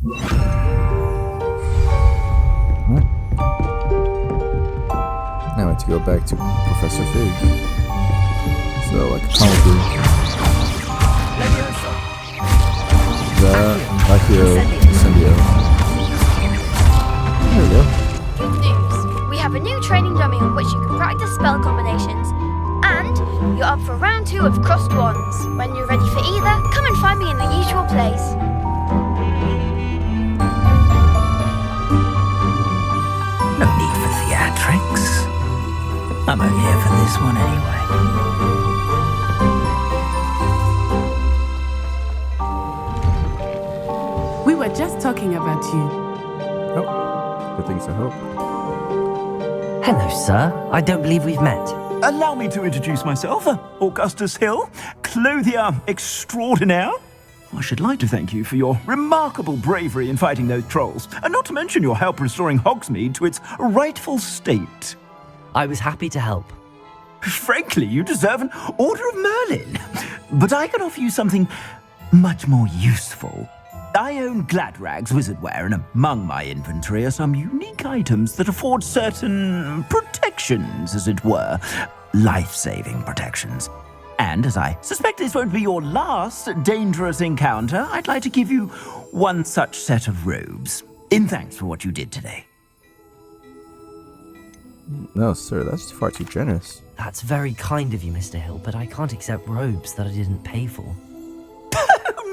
Now I have to go back to Professor Fig. So, like, probably Incendio. There we go. Good news. We have a new training dummy on which you can practice spell combinations. And you're up for round 2 of crossed wands. When you're ready for either, come and find me in the usual place. No need for theatrics. I'm only here for this one anyway. We were just talking about you. Oh, good things I hope. Hello, sir. I don't believe we've met. Allow me to introduce myself, Augustus Hill, clothier extraordinaire. I should like to thank you for your remarkable bravery in fighting those trolls, and not to mention your help restoring Hogsmeade to its rightful state. I was happy to help. Frankly, you deserve an Order of Merlin. But I can offer you something much more useful. I own Gladrag's wizardware, and among my inventory are some unique items that afford certain protections, as it were. Life-saving protections. And as I suspect this won't be your last dangerous encounter, I'd like to give you one such set of robes, in thanks for what you did today. No, sir, that's far too generous. That's very kind of you, Mr. Hill, but I can't accept robes that I didn't pay for.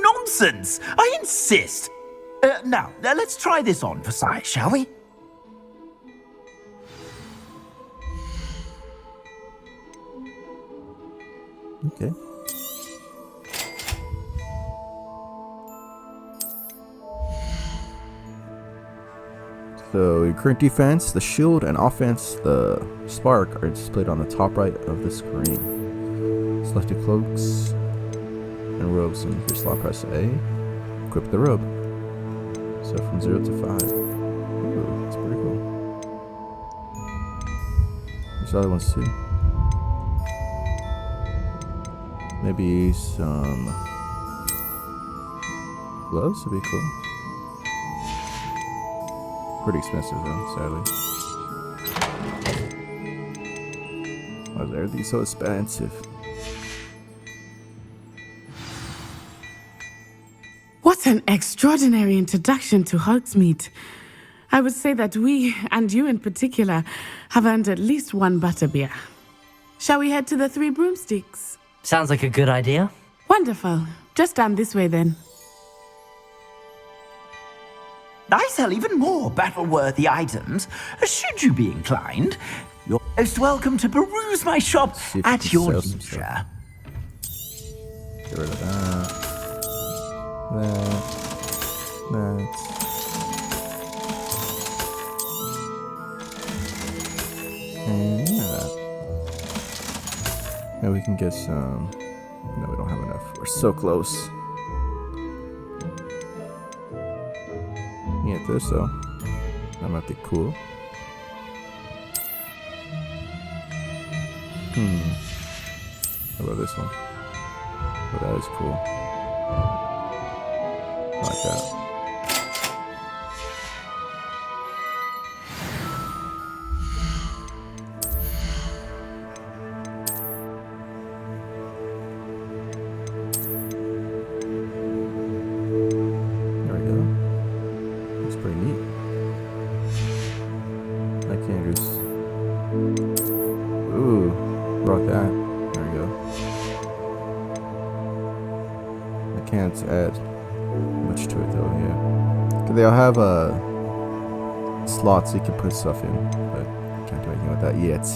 Nonsense! I insist! Now, let's try this on for size, shall we? Okay. So, your current defense, the shield, and offense, the spark, are displayed on the top right of the screen. Selected cloaks and robes, and your slot press A. Equip the robe. So, from 0 to 5. Ooh, that's pretty cool. There's other ones too. Maybe some gloves would be cool. Pretty expensive though, sadly. Why is everything so expensive? What an extraordinary introduction to Hogsmeade. I would say that we, and you in particular, have earned at least one butterbeer. Shall we head to the Three Broomsticks? Sounds like a good idea. Wonderful. Just down this way then. I sell even more battle-worthy items. Should you be inclined, you're most welcome to peruse my shop at your leisure. Get rid of that. That. And that. And we can get some. No, we don't have enough. We're so close. Get this though. That might be cool. How about this one? Oh, that is cool. I like that. There we go. Looks pretty neat. I can't just. Ooh, brought that. There we go. I can't add much to it though, yeah. They all have slots you can put stuff in, but can't do anything with that yet.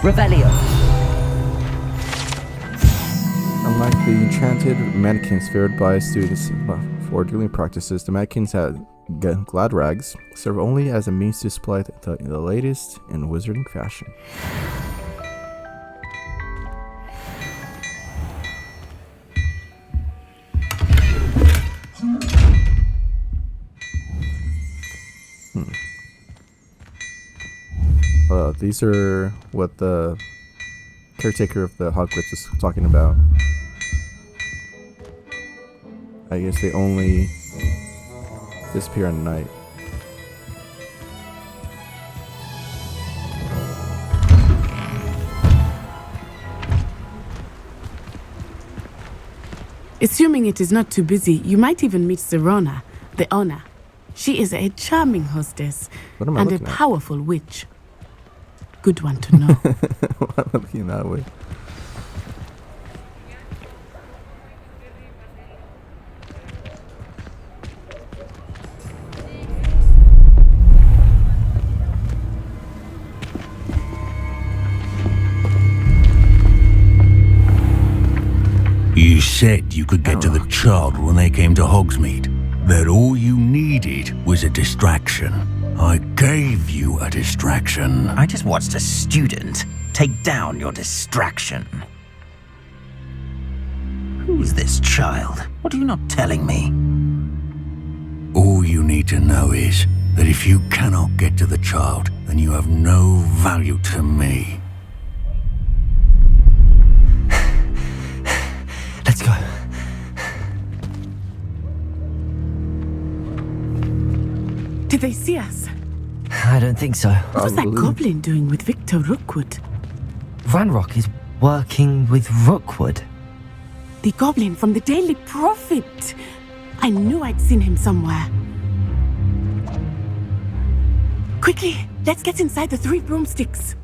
Revelio. Unlike the enchanted mannequins feared by students for dueling practices, the mannequins at Gladrag's serve only as a means to display the latest in wizarding fashion. These are what the caretaker of the Hogwarts is talking about. I guess they only disappear at night. Assuming it is not too busy, you might even meet Serona, the owner. She is a charming hostess What am I and a looking at? powerful witch. Good one to know. Why am I looking that way? You said you could get to the child when they came to Hogsmeade. That all you needed was a distraction. I gave you a distraction. I just watched a student take down your distraction. Who's this child? What are you not telling me? All you need to know is that if you cannot get to the child, then you have no value to me. Let's go. Did they see us? I don't think so. What was that Probably. goblin doing with Victor Rookwood? RANROK is working with Rookwood. The goblin from the Daily Prophet. I knew I'd seen him somewhere. Quickly, let's get inside the 3 broomsticks.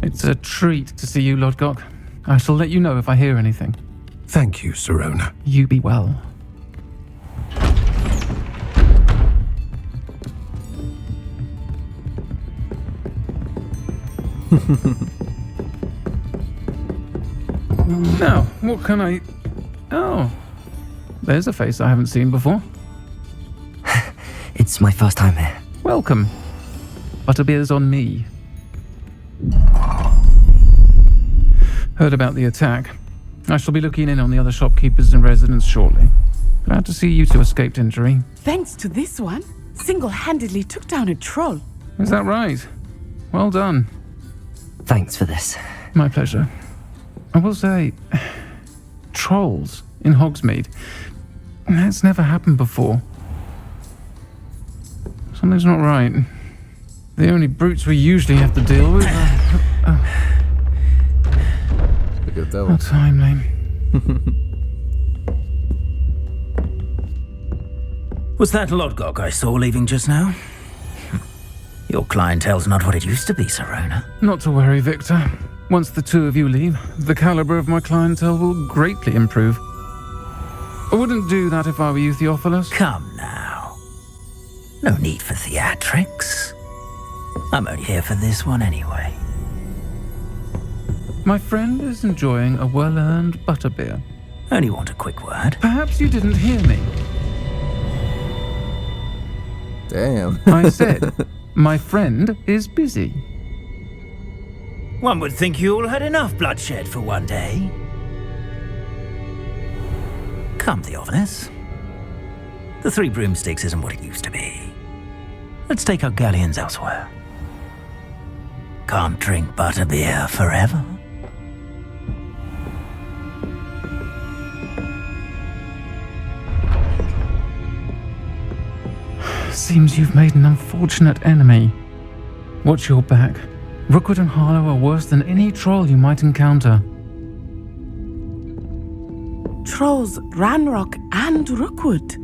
It's a treat to see you, Lodgok. I shall let you know if I hear anything. Thank you, Serona. You be well. Now, what can I... Oh, there's a face I haven't seen before. It's my first time here. Welcome. Butterbeer's on me. Heard about the attack. I shall be looking in on the other shopkeepers and residents shortly. Glad to see you two escaped injury. Thanks to this one, single-handedly took down a troll. Is that right? Well done. Thanks for this. My pleasure. I will say, trolls in Hogsmeade. That's never happened before. Something's not right. The only brutes we usually have to deal with are... Look at that How one. timely. Was that Lodgok I saw leaving just now? Your clientele's not what it used to be, Serona. Not to worry, Victor. Once the two of you leave, the caliber of my clientele will greatly improve. I wouldn't do that if I were you, Theophilus. Come now. No need for theatrics. I'm only here for this one anyway. My friend is enjoying a well-earned butterbeer. Only want a quick word. Perhaps you didn't hear me. Damn. I said, my friend is busy. One would think you all had enough bloodshed for one day. Come, Theophilus. The 3 broomsticks isn't what it used to be. Let's take our galleons elsewhere. Can't drink butterbeer forever. Seems you've made an unfortunate enemy. Watch your back. Rookwood and Harlow are worse than any troll you might encounter. Trolls, Ranrock, and Rookwood.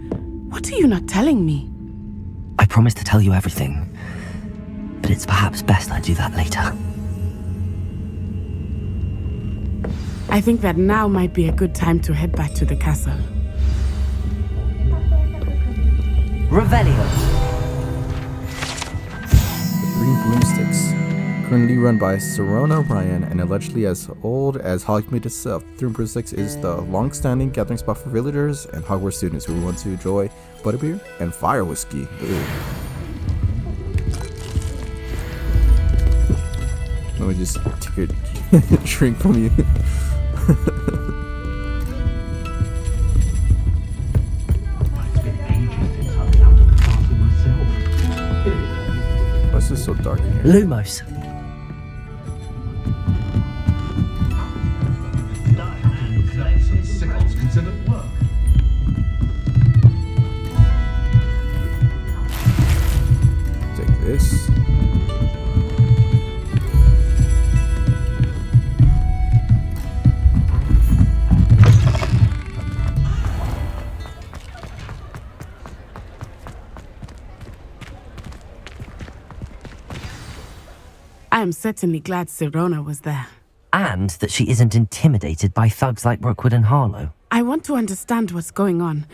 What are you not telling me? I promise to tell you everything, but it's perhaps best I do that later. I think that now might be a good time to head back to the castle. Revelio. 3 broomsticks. Currently run by Serona O'Brien and allegedly as old as Hogsmeade itself. 3 broomsticks is the long-standing gathering spot for villagers and Hogwarts students who want to enjoy butterbeer and fire whiskey. Ew. Let me just take a drink from you. Lumos. Take this. I am certainly glad Sirona was there. And that she isn't intimidated by thugs like Rookwood and Harlow. I want to understand what's going on,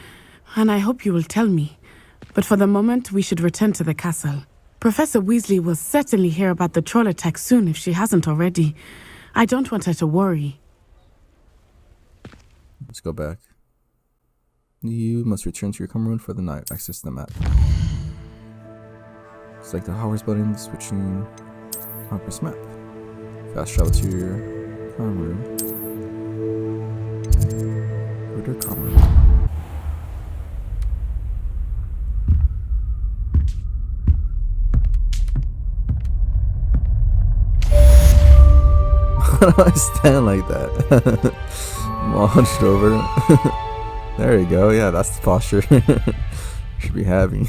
and I hope you will tell me. But for the moment, we should return to the castle. Professor Weasley will certainly hear about the troll attack soon if she hasn't already. I don't want her to worry. Let's go back. You must return to your common room for the night. Access the map. Select the Hogwarts button, switching Hogwarts map. Fast travel to your common room. Go to your common room. Why do I stand like that? I'm all hunched over. There you go. Yeah, that's the posture should be having.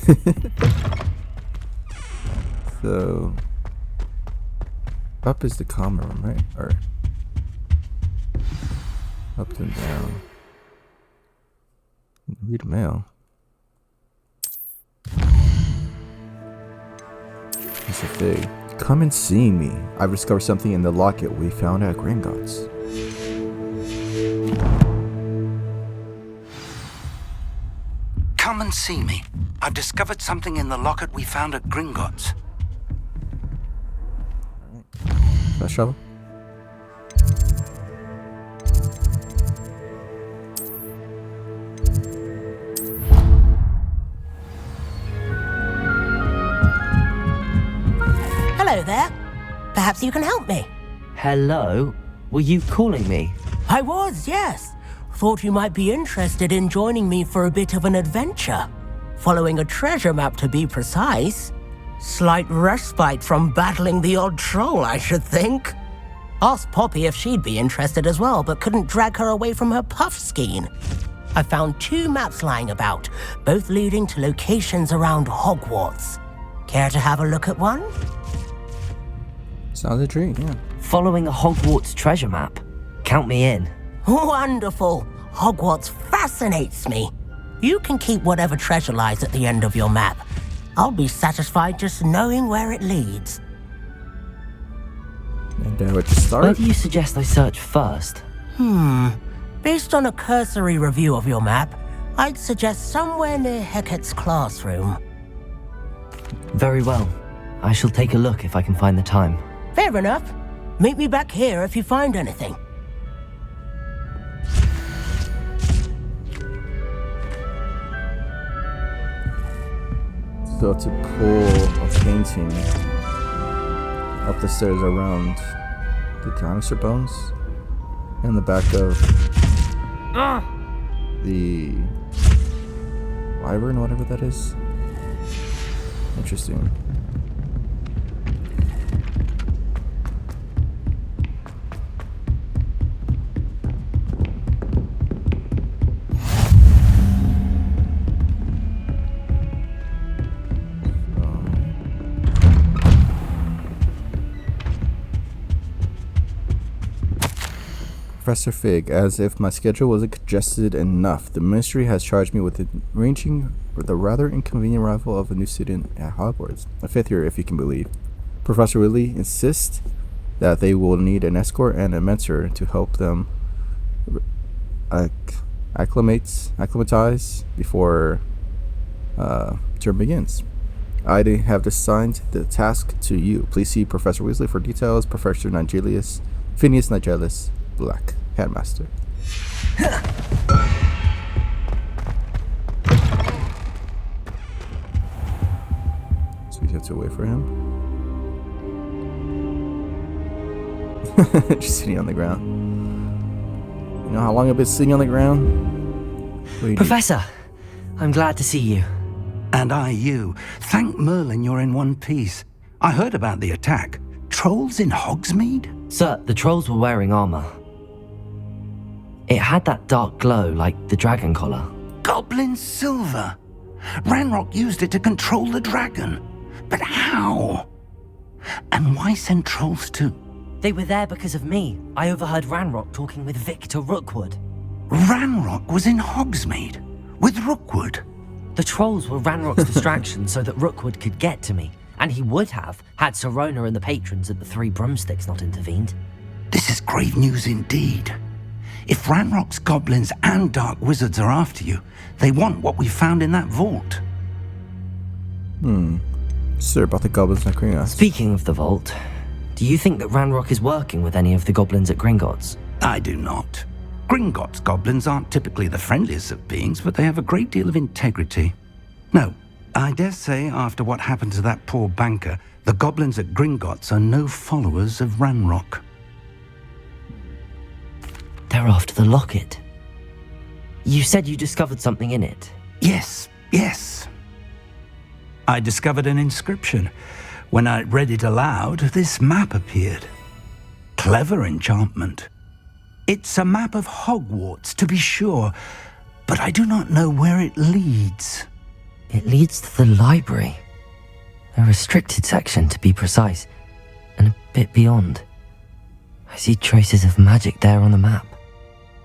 So, up is the common room, right? Or up and down. Read mail. It's a fig. Come and see me. I've discovered something in the locket we found at Gringotts. Come and see me. I've discovered something in the locket we found at Gringotts. Fast travel. Hello there. Perhaps you can help me. Hello? Were you calling me? I was, yes. Thought you might be interested in joining me for a bit of an adventure. Following a treasure map, to be precise. Slight respite from battling the odd troll, I should think. Asked Poppy if she'd be interested as well, but couldn't drag her away from her puff skein. I found 2 maps lying about, both leading to locations around Hogwarts. Care to have a look at one? Sounds a dream, yeah. Following a Hogwarts treasure map. Count me in. Wonderful. Hogwarts fascinates me. You can keep whatever treasure lies at the end of your map. I'll be satisfied just knowing where it leads. And where to start? Where do you suggest I search first? Based on a cursory review of your map, I'd suggest somewhere near Hecat's classroom. Very well. I shall take a look if I can find the time. Fair enough. Meet me back here if you find anything. So to pull a painting up the stairs around the dinosaur bones in the back of the wyvern, whatever that is. Interesting. Professor Fig, as if my schedule wasn't congested enough, the Ministry has charged me with arranging the rather inconvenient arrival of a new student at Hogwarts, a 5th year if you can believe. Professor Weasley insists that they will need an escort and a mentor to help them acclimatize before term begins. I have assigned the task to you. Please see Professor Weasley for details. Professor Phineas Nigellus Black, Headmaster. So we have to wait for him. Just sitting on the ground. You know how long I've been sitting on the ground? Professor, I'm glad to see you. And I you. Thank Merlin you're in one piece. I heard about the attack. Trolls in Hogsmeade? Sir, the trolls were wearing armor. It had that dark glow like the dragon collar. Goblin silver. RANROK used it to control the dragon. But how? And why send trolls too? They were there because of me. I overheard RANROK talking with Victor Rookwood. RANROK was in Hogsmeade with Rookwood. The trolls were RANROK's distraction so that Rookwood could get to me. And he would have, had Sirona and the patrons at the Three Broomsticks not intervened. This is grave news indeed. If RANROK's goblins and dark wizards are after you, they want what we found in that vault. Sir, about the goblins at Gringotts. Speaking of the vault, do you think that RANROK is working with any of the goblins at Gringotts? I do not. Gringotts goblins aren't typically the friendliest of beings, but they have a great deal of integrity. No, I dare say after what happened to that poor banker, the goblins at Gringotts are no followers of RANROK. They're after the locket. You said you discovered something in it. Yes. I discovered an inscription. When I read it aloud, this map appeared. Clever enchantment. It's a map of Hogwarts, to be sure, but I do not know where it leads. It leads to the library. A restricted section, to be precise, and a bit beyond. I see traces of magic there on the map.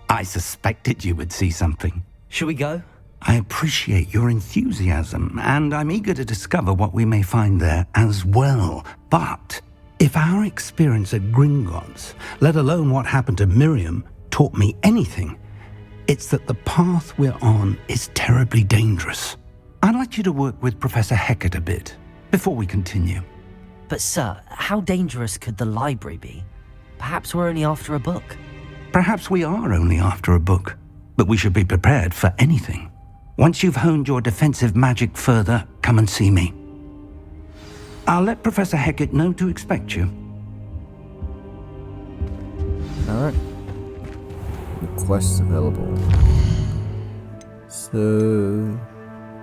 I suspected you would see something. Shall we go? I appreciate your enthusiasm, and I'm eager to discover what we may find there as well. But if our experience at Gringotts, let alone what happened to Miriam, taught me anything, it's that the path we're on is terribly dangerous. I'd like you to work with Professor Hecat a bit before we continue. But sir, how dangerous could the library be? Perhaps we're only after a book. Perhaps we are only after a book, but we should be prepared for anything. Once you've honed your defensive magic further, come and see me. I'll let Professor Hecat know to expect you. Alright. The quest's available. So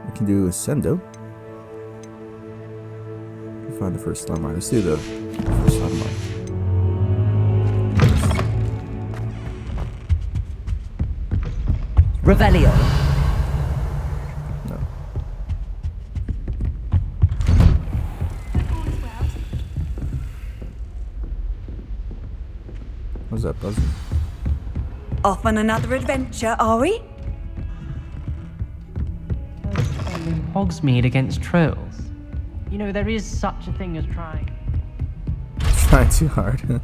we can do Incendio. Find the first landmark. Let's do the first landmark. Revelio. No. What's that buzzing? Off on another adventure, are we? Hogsmeade against trolls. You know, there is such a thing as trying. Trying too hard.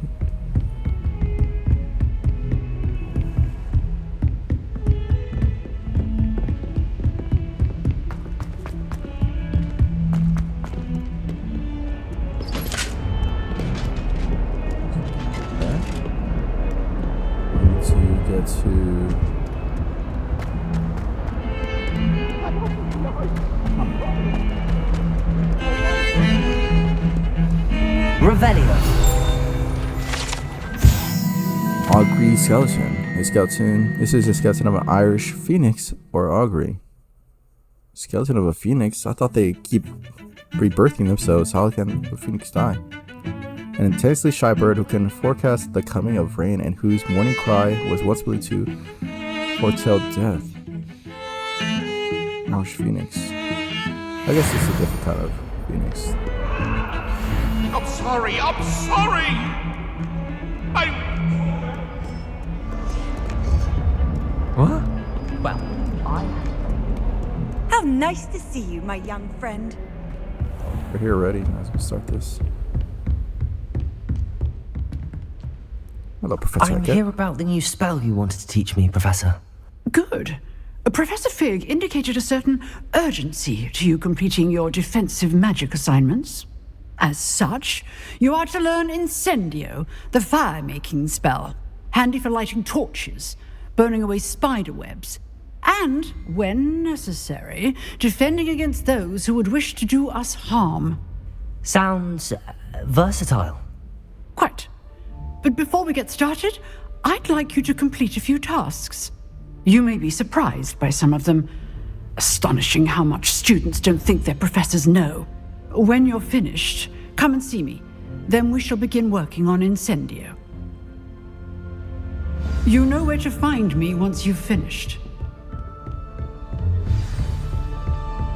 Revelio. Augury skeleton. A skeleton. This is a skeleton of an Irish phoenix or augury. Skeleton of a phoenix? I thought they keep rebirthing themselves. How can the phoenix die? An intensely shy bird who can forecast the coming of rain and whose morning cry was once believed to foretell death. Irish phoenix. I guess it's a different kind of phoenix. I'm sorry. What? Well, How nice to see you, my young friend. We're here already. Might as well start this. Hello, Professor. I'm here about the new spell you wanted to teach me, Professor. Good. Professor Fig indicated a certain urgency to you completing your defensive magic assignments. As such, you are to learn Incendio, the fire-making spell, handy for lighting torches, burning away spider webs, and, when necessary, defending against those who would wish to do us harm. Sounds versatile. Quite. But before we get started, I'd like you to complete a few tasks. You may be surprised by some of them. Astonishing how much students don't think their professors know. When you're finished, Come and see me. Then we shall begin working on Incendio. You know where to find me once you've finished.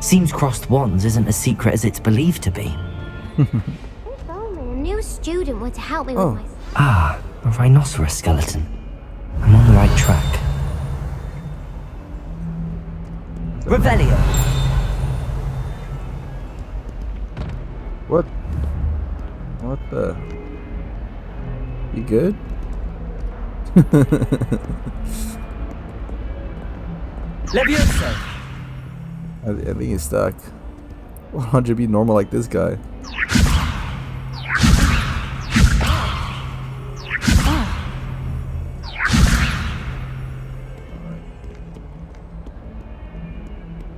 Seems crossed wands isn't as secret as it's believed to be. If only a new student were to help me with my... Ah, a rhinoceros skeleton. I'm on the right track. Revelio! What? What the? You good? Levioso! I think he's stuck. Why don't you be normal like this guy?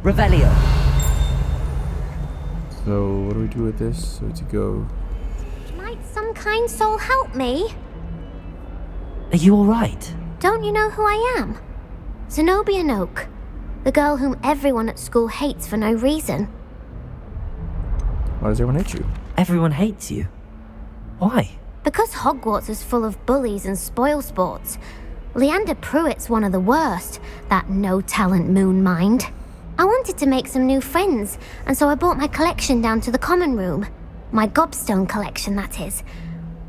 Revelio! So, what do we do with this? So to go... Might some kind soul help me? Are you alright? Don't you know who I am? Zenobia Noak. The girl whom everyone at school hates for no reason. Why does everyone hate you? Everyone hates you. Why? Because Hogwarts is full of bullies and spoilsports. Leander Pruitt's one of the worst, that no-talent moon mind. I wanted to make some new friends, and so I brought my collection down to the common room. My gobstone collection, that is.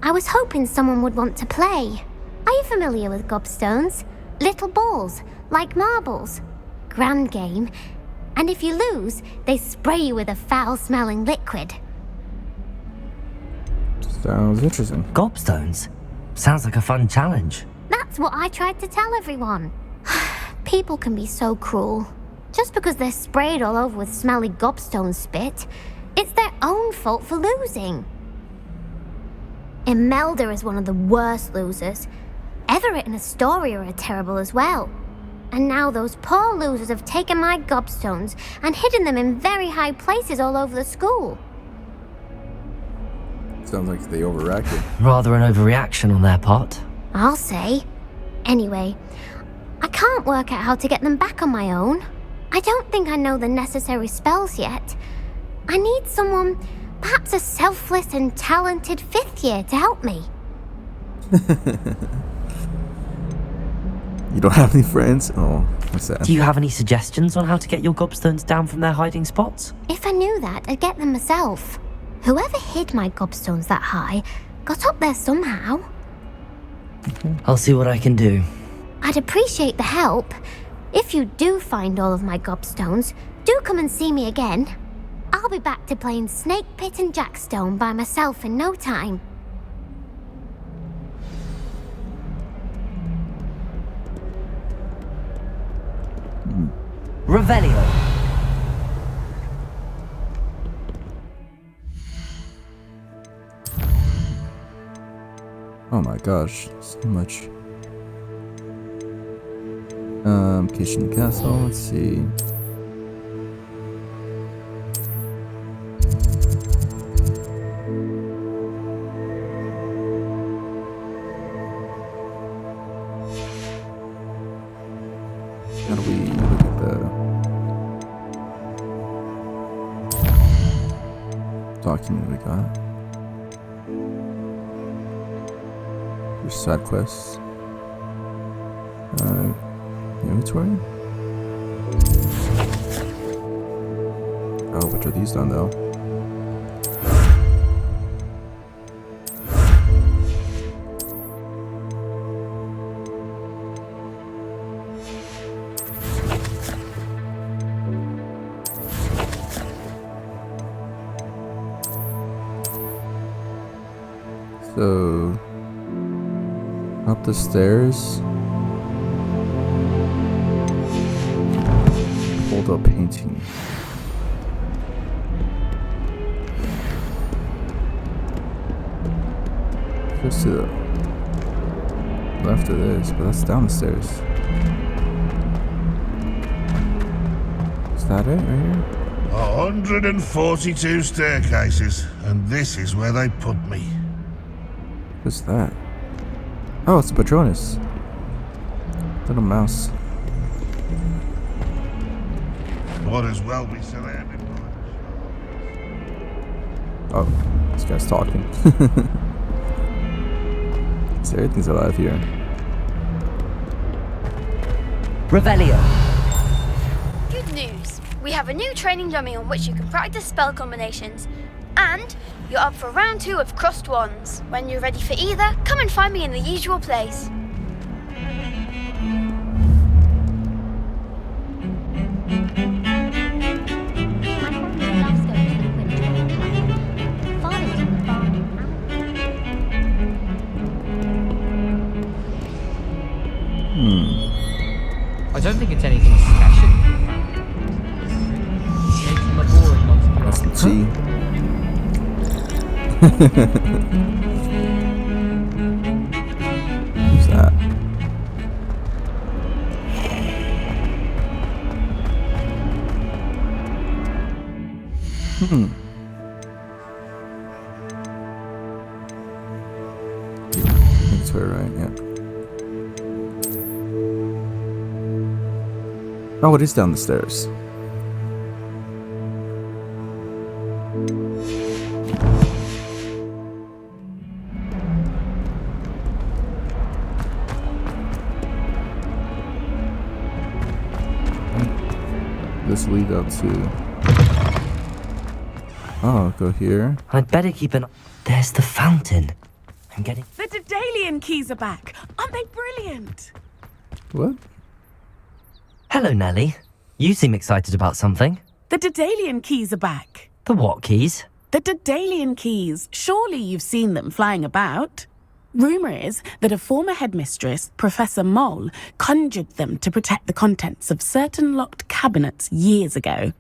I was hoping someone would want to play. Are you familiar with gobstones? Little balls, like marbles. Grand game. And if you lose, they spray you with a foul-smelling liquid. Sounds interesting. Gobstones? Sounds like a fun challenge. That's what I tried to tell everyone. People can be so cruel. Just because they're sprayed all over with smelly gobstone spit, it's their own fault for losing. Imelda is one of the worst losers. Everett and Astoria are terrible as well. And now those poor losers have taken my gobstones and hidden them in very high places all over the school. Sounds like they overreacted. Rather an overreaction on their part. I'll say. Anyway, I can't work out how to get them back on my own. I don't think I know the necessary spells yet. I need someone, perhaps a selfless and talented fifth year to help me. You don't have any friends? Oh, that's sad. Do you have any suggestions on how to get your gobstones down from their hiding spots? If I knew that, I'd get them myself. Whoever hid my gobstones that high got up there somehow. I'll see what I can do. I'd appreciate the help. If you do find all of my gobstones, do come and see me again. I'll be back to playing Snake Pit and Jackstone by myself in no time. Revelio! Oh my gosh, so much. Kitchen Castle, let's see. How do we look at the document we got? There's side quests. Inventory? Oh, which are these done though? So, up the stairs. Hold up painting. Just to the left of this, but that's down the stairs. Is that it right here? 142 staircases, and this is where they put me. What's that? Oh, it's a Patronus. Little mouse. What as well be surrounded by. Oh, this guy's talking. So everything's alive here. Revelio. Good news. We have a new training dummy on which you can practice spell combinations. And you're up for round 2 of Crossed Wands. When you're ready for either, come and find me in the usual place. I don't think it's anything special. Makes him a boring monster. That's the G. Who's that? That's her, right? Yeah. Oh, it is down the stairs. This lead up to... Oh, go here. I'd better keep an... There's the fountain. I'm getting... The Daedelion keys are back. Aren't they brilliant? What? Hello, Nellie. You seem excited about something. The Daedelion keys are back. The what keys? The Daedelion keys. Surely you've seen them flying about. Rumour is that a former headmistress, Professor Mole, conjured them to protect the contents of certain locked cabinets years ago.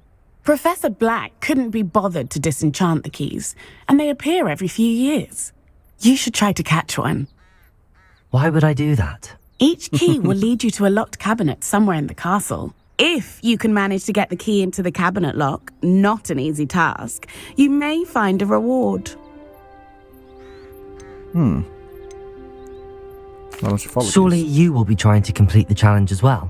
Professor Black couldn't be bothered to disenchant the keys, and they appear every few years. You should try to catch one. Why would I do that? Each key will lead you to a locked cabinet somewhere in the castle. If you can manage to get the key into the cabinet lock, not an easy task, you may find a reward. Why don't you follow Surely you will be trying to complete the challenge as well.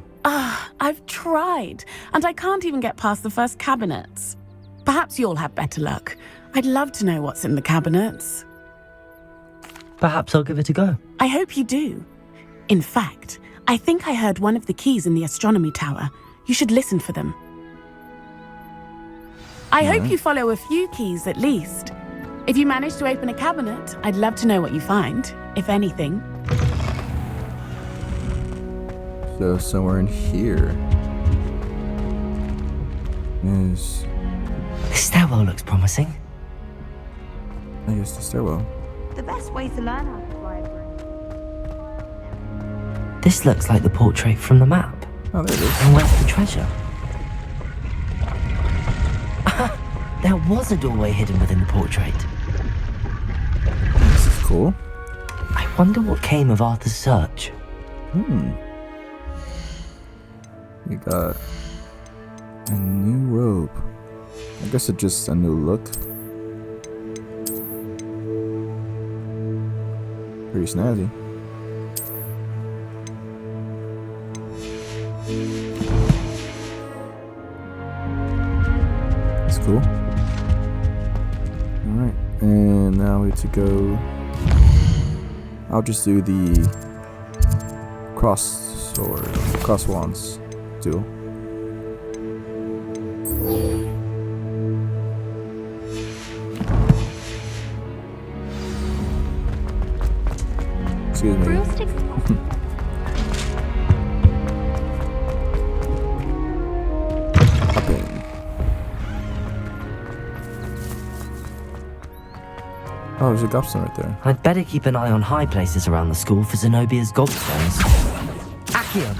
I've tried, and I can't even get past the first cabinets. Perhaps you'll have better luck. I'd love to know what's in the cabinets. Perhaps I'll give it a go. I hope you do. In fact, I think I heard one of the keys in the astronomy tower. You should listen for them. I hope you follow a few keys at least. If you manage to open a cabinet, I'd love to know what you find, if anything. So somewhere in here is... The stairwell looks promising. I guess the stairwell. The best way to learn how to fly a broom. This looks like the portrait from the map. Oh, there it is. And where's the treasure? There was a doorway hidden within the portrait. This is cool. I wonder what came of Arthur's search. We got a new robe. I guess it's just a new look. Pretty snazzy. That's cool. Alright, and now we have to go... I'll just do the cross wands duel. Excuse me. Oh, there's a gobstone right there. I'd better keep an eye on high places around the school for Zenobia's gobstones. Accio!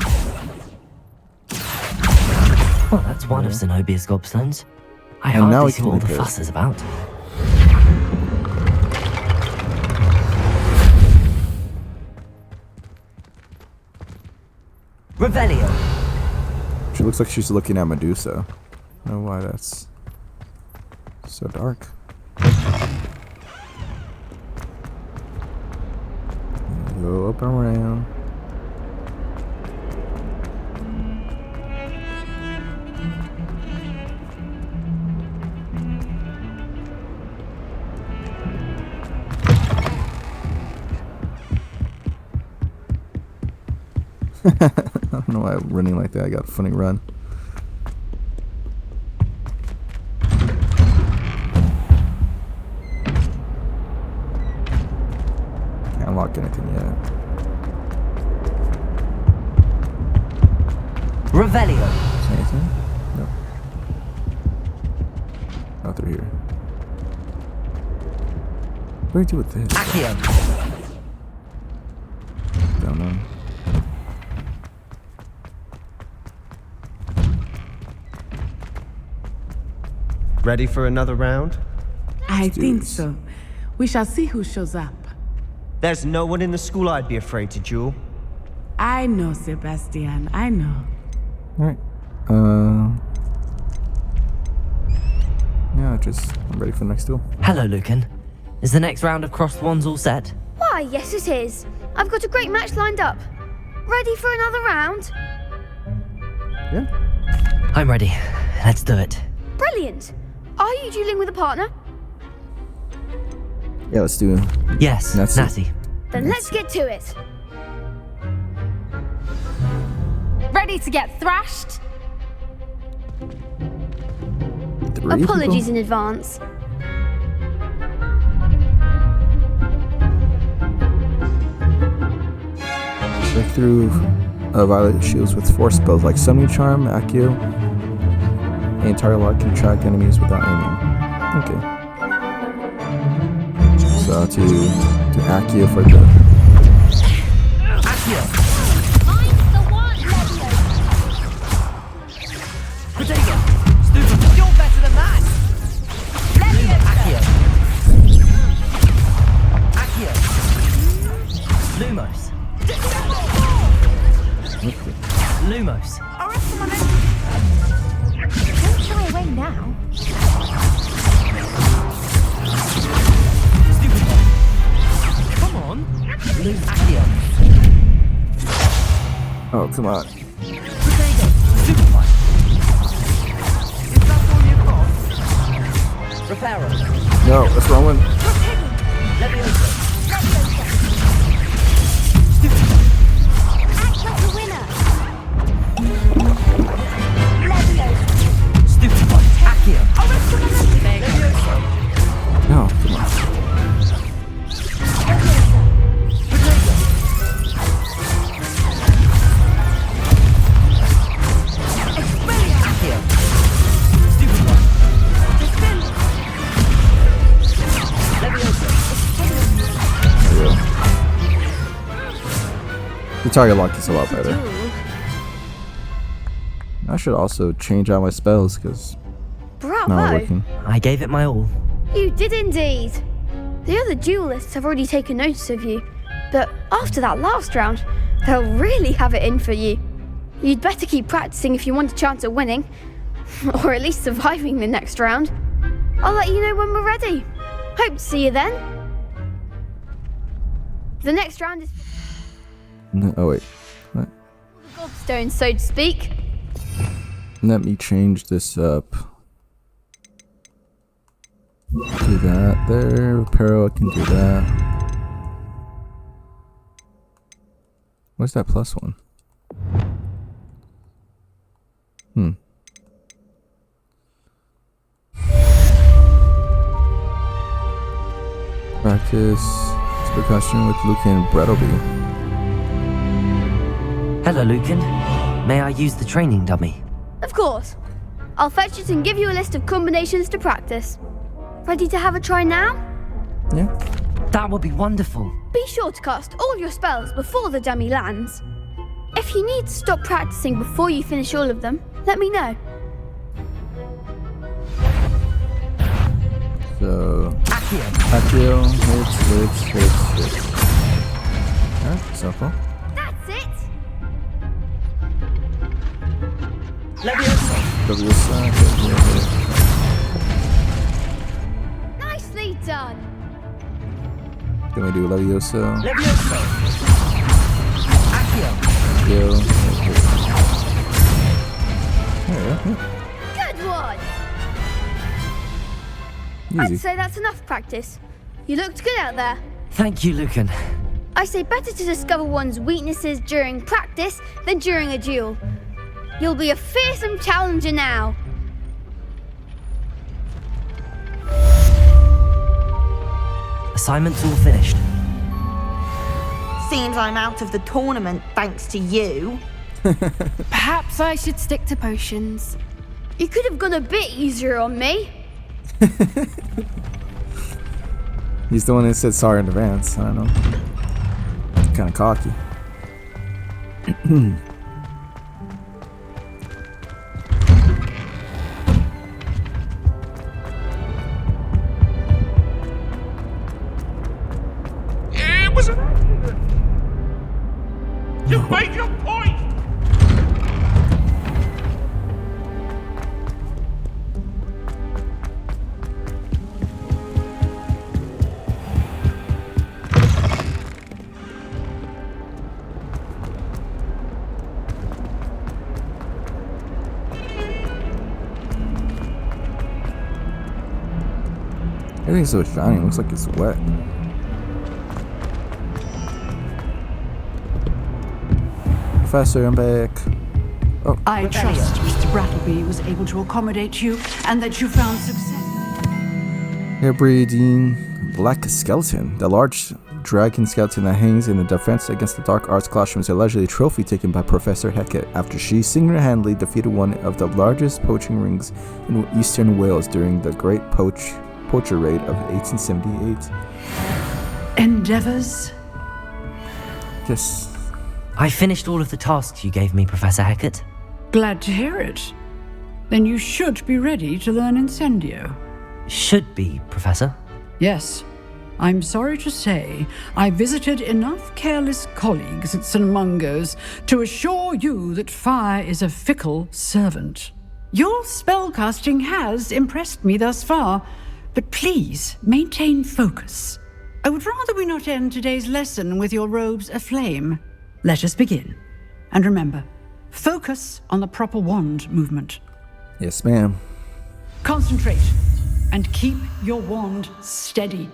Well, that's one of Zenobia's gobstones. I hardly see what all the fuss is about. Revelio! She looks like she's looking at Medusa. I don't know why that's so dark. Go up and around. I don't know why I'm running like that. I got a funny run. Can't unlock anything yet. Revelio. See anything? No. Not through here. What do you do with this? Accio. Don't know. Ready for another round? I think so. We shall see who shows up. There's no one in the school I'd be afraid to duel. I know, Sebastian. I know. Alright. Yeah, I'm ready for the next duel. Hello, Lucan. Is the next round of Crossed Wands all set? Why, yes it is. I've got a great match lined up. Ready for another round? Yeah. I'm ready. Let's do it. Brilliant. Are you dueling with a partner? Yeah, let's do it. Yes, Natty. Then let's get to it. Ready to get thrashed? Apologies in advance. Break through Violet shields with 4 spells like Summoning Charm, Accio. The entire lot can track enemies without aiming. Okay. So to Accio for the... Accio! You're better than that! Accio! Accio! Lumos! Lumos! Don't shy away now. Stupid one! Come on! Accio! Oh, come on. Stupid one! Is that all you've got? Reparo! No, that's the wrong one. Leviosa! Act like the winner. Stupid one! Accio! Leviosa. No, come on. Accio! Stupid one! Leviosa! There we go. The target lock is a lot better. I should also change out my spells because not Bravo! working. I gave it my all. You did indeed. The other duelists have already taken notice of you, but after that last round, they'll really have it in for you. You'd better keep practicing if you want a chance at winning, or at least surviving the next round. I'll let you know when we're ready. Hope to see you then. The next round is No, oh wait. What? the gobstone, so to speak. Let me change this up. Do that there. Reparo, I can do that. What's that plus one? Practice percussion with Lucan Brettleby. Hello, Lucan. May I use the training dummy? Of course. I'll fetch it and give you a list of combinations to practice. Ready to have a try now? Yeah. That would be wonderful. Be sure to cast all your spells before the dummy lands. If you need to stop practicing before you finish all of them, let me know. So... Accio. Accio, hits. Alright, simple. That's it! Leviosa. Leviosa. Nicely done! Can we do Leviosa? Leviosa. Accio. Accio. There we go. Good one! Easy. I'd say that's enough practice. You looked good out there. Thank you, Lucan. I say better to discover one's weaknesses during practice than during a duel. You'll be a fearsome challenger now. Assignment's all finished. Seems I'm out of the tournament thanks to you. Perhaps I should stick to potions. You could have gone a bit easier on me. He's the one that said sorry in advance. I don't know. Kind of cocky. It was an accident. You made your point. Everything's so shiny, it looks like it's wet. Professor, I'm back. Oh. I trust Mr. Brattleby was able to accommodate you and that you found success. Air breeding black skeleton. The large dragon skeleton that hangs in the defense against the dark arts classroom is allegedly a trophy taken by Professor Hecat after she single-handedly defeated one of the largest poaching rings in eastern Wales during the Great Poacher Raid of 1878. Endeavors? Yes. I finished all of the tasks you gave me, Professor Hecat. Glad to hear it. Then you should be ready to learn Incendio. Should be, Professor. Yes. I'm sorry to say, I visited enough careless colleagues at St. Mungo's to assure you that fire is a fickle servant. Your spellcasting has impressed me thus far, but please maintain focus. I would rather we not end today's lesson with your robes aflame. Let us begin. And remember, focus on the proper wand movement. Yes, ma'am. Concentrate and keep your wand steady.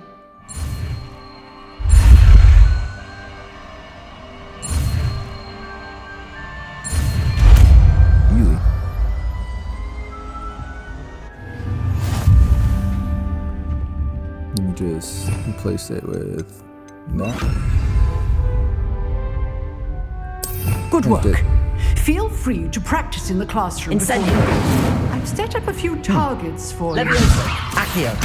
Easy. Let me just replace it with that. Good work. Feel free to practice in the classroom. Incendio. I've set up a few targets for you. Accio.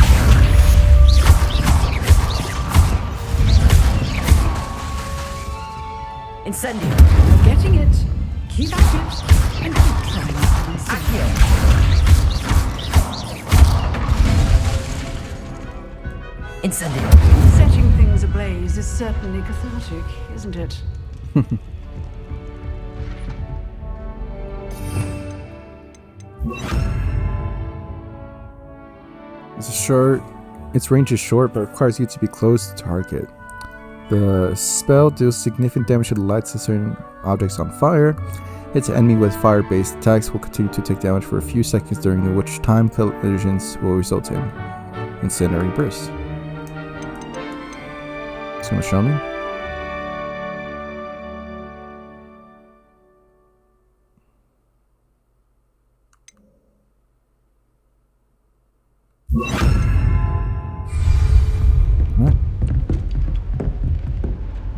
Incendio. You're getting it. Keep at it and keep trying. Accio. Incendio. Setting things ablaze is certainly cathartic, isn't it? Its range is short, but requires you to be close to target. The spell deals significant damage to the lights of certain objects on fire. Its enemy with fire-based attacks will continue to take damage for a few seconds, during which time collisions will result in incendiary bursts. It's gonna show me. What?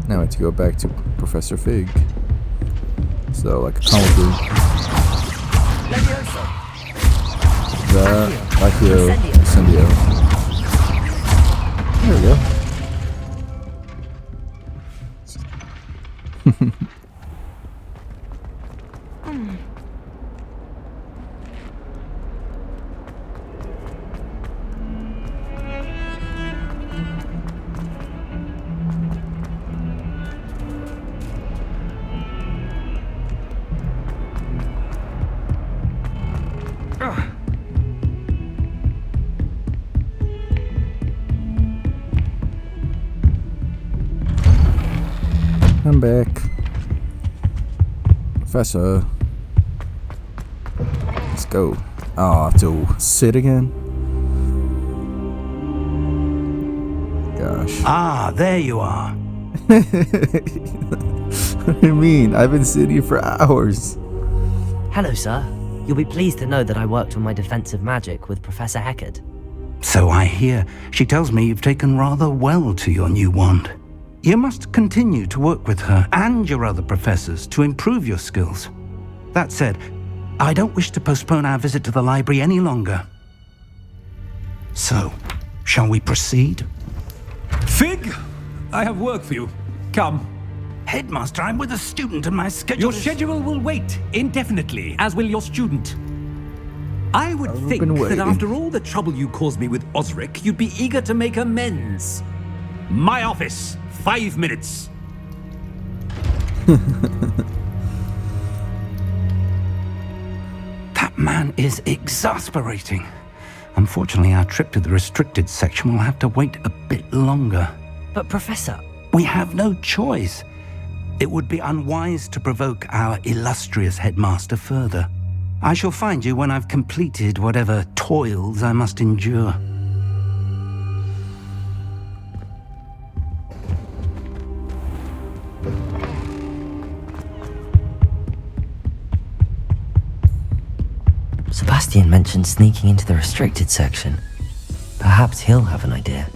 Now I have to go back to Professor Fig. So, like a comic book. That, Accio, Incendio. There we go. I'm back. Professor. Let's go. Oh, to sit again? Gosh. Ah, there you are. What do you mean? I've been sitting here for hours. Hello, sir. You'll be pleased to know that I worked on my defensive magic with Professor Hecat. So I hear. She tells me you've taken rather well to your new wand. You must continue to work with her and your other professors to improve your skills. That said, I don't wish to postpone our visit to the library any longer. So, shall we proceed? Fig, I have work for you. Come. Headmaster, I'm with a student and my schedule Your schedule will wait indefinitely, as will your student. I would think that after all the trouble you caused me with Osric, you'd be eager to make amends. My office, 5 minutes. That man is exasperating. Unfortunately, our trip to the restricted section will have to wait a bit longer. But Professor... We have no choice. It would be unwise to provoke our illustrious headmaster further. I shall find you when I've completed whatever toils I must endure. Sebastian mentioned sneaking into the restricted section. Perhaps he'll have an idea.